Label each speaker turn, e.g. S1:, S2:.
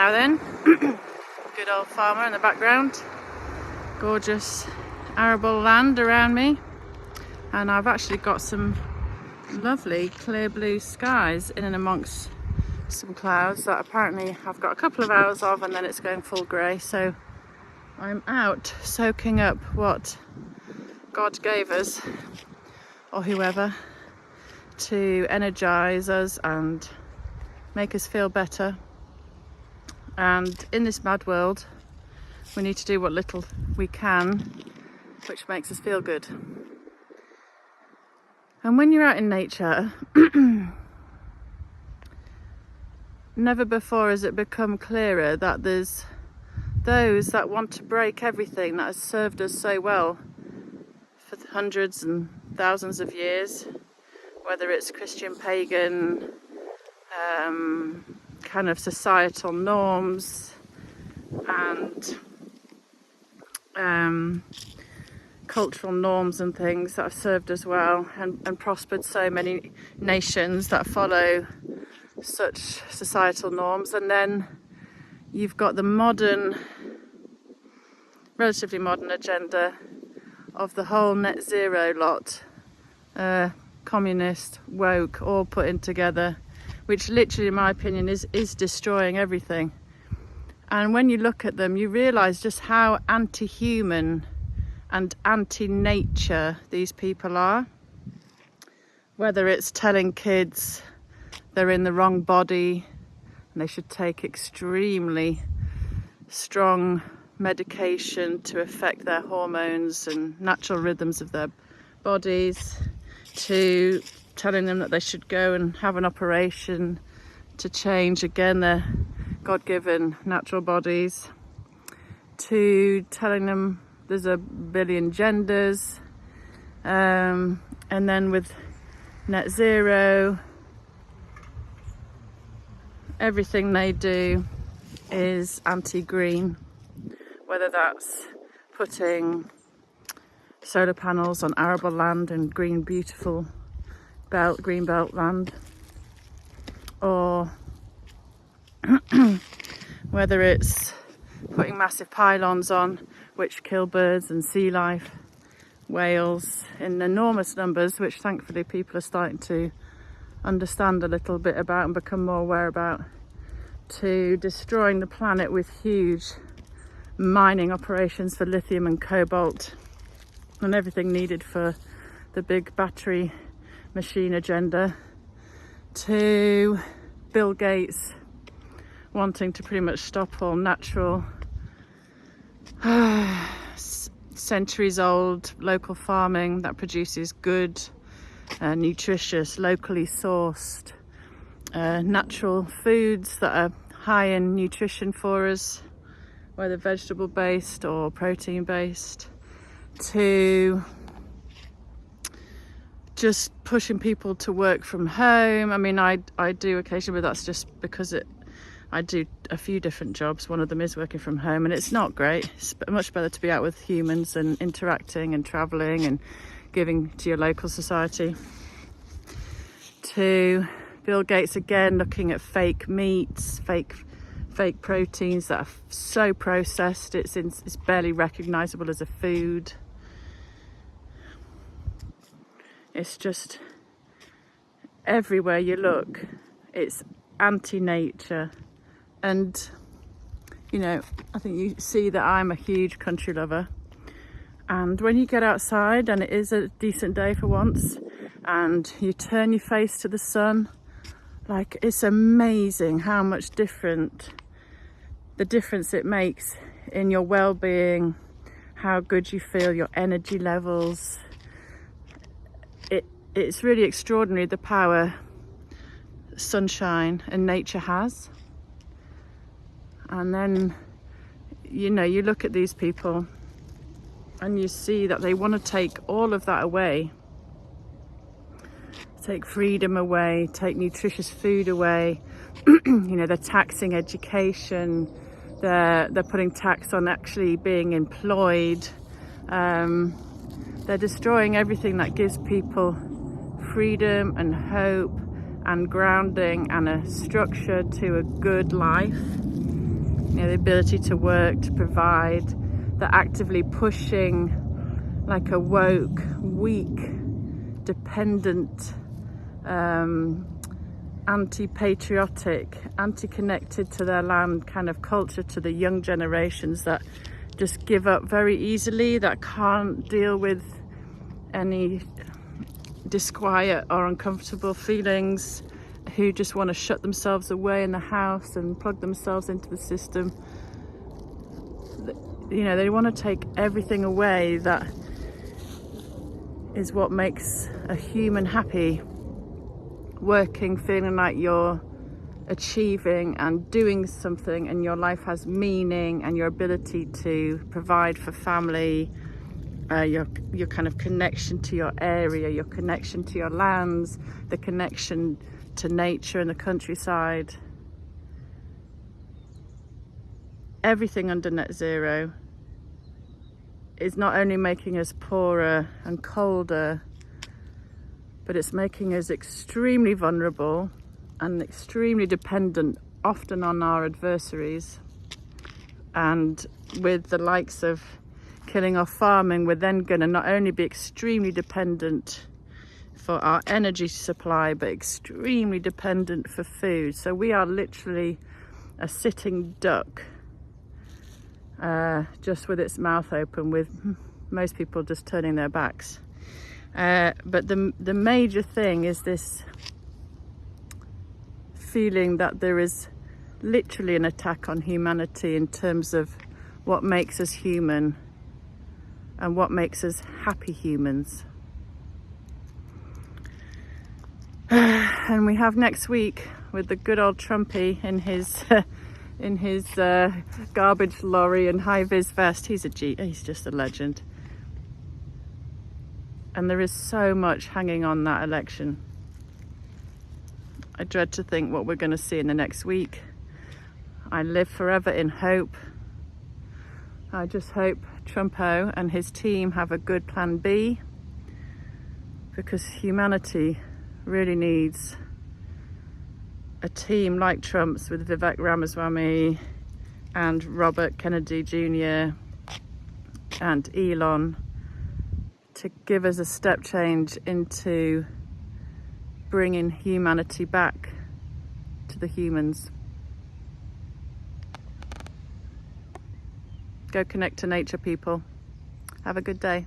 S1: Now then, good old farmer in the background, gorgeous arable land around me, and I've actually got some lovely clear blue skies in and amongst some clouds that apparently I've got a couple of hours of, and then it's going full grey. So I'm out soaking up what God gave us, or whoever, to energise us and make us feel better. And in this mad world, we need to do what little we can, which makes us feel good. And when you're out in nature, never before has it become clearer that there's those that want to break everything that has served us so well for hundreds and thousands of years, whether it's Christian, pagan, kind of societal norms and cultural norms and things that have served us well and prospered so many nations that follow such societal norms. And then you've got the modern, relatively modern agenda of the whole Netzero lot, communist, woke, all put in together, which literally, in my opinion, is destroying everything. And when you look at them, you realise just how anti-human and anti-nature these people are. Whether it's telling kids they're in the wrong body and they should take extremely strong medication to affect their hormones and natural rhythms of their bodies, to telling them that they should go and have an operation to change again their God-given natural bodies, to telling them there's a billion genders, and then with Netzero, everything they do is anti-green, whether that's putting solar panels on arable land and green, beautiful green belt land, or whether it's putting massive pylons on which kill birds and sea life, whales in enormous numbers, which thankfully people are starting to understand a little bit about and become more aware about, to destroying the planet with huge mining operations for lithium and cobalt and everything needed for the big battery machine agenda, to Bill Gates wanting to pretty much stop all natural, centuries old local farming that produces good, nutritious, locally sourced, natural foods that are high in nutrition for us, whether vegetable based or protein based, to just pushing people to work from home. I mean, I do occasionally, but that's just because I do a few different jobs. One of them is working from home, and it's not great. It's much better to be out with humans and interacting and travelling and giving to your local society. To Bill Gates again looking at fake meats, fake proteins that are so processed it's barely recognisable as a food. It's just everywhere you look, it's anti-nature. And, you know, I think you see that I'm a huge country lover. And when you get outside and it is a decent day for once, and you turn your face to the sun, like, it's amazing how much the difference it makes in your well-being, how good you feel, your energy levels. It's really extraordinary the power sunshine and nature has. And then, you know, you look at these people and you see that they want to take all of that away. Take freedom away, take nutritious food away. You know, they're taxing education. They're putting tax on actually being employed. They're destroying everything that gives people freedom and hope and grounding and a structure to a good life. the ability to work, to provide. They're actively pushing like a woke, weak, dependent, anti-patriotic, anti-connected to their land kind of culture to the young generations that just give up very easily, that can't deal with any disquiet or uncomfortable feelings, who just want to shut themselves away in the house and plug themselves into the system. They want to take everything away that is what makes a human happy. Working, feeling like you're achieving and doing something and your life has meaning, and your ability to provide for family, your kind of connection to your area, your connection to your lands, the connection to nature and the countryside. Everything under net zero is not only making us poorer and colder, but it's making us extremely vulnerable and extremely dependent, often on our adversaries. And with the likes of killing off farming, we're then going to not only be extremely dependent for our energy supply, but extremely dependent for food. So we are literally a sitting duck, just with its mouth open, with most people just turning their backs. But the major thing is this feeling that there is literally an attack on humanity in terms of what makes us human and what makes us happy humans. And we have next week with the good old Trumpy in his garbage lorry and high-vis vest. He's just a legend. And there is so much hanging on that election. I dread to think what we're going to see in the next week. I live forever in hope. I just hope Trumpo and his team have a good plan B, because humanity really needs a team like Trump's, with Vivek Ramaswamy and Robert Kennedy Jr. and Elon, to give us a step change into bringing humanity back to the humans. Go connect to nature, people. Have a good day.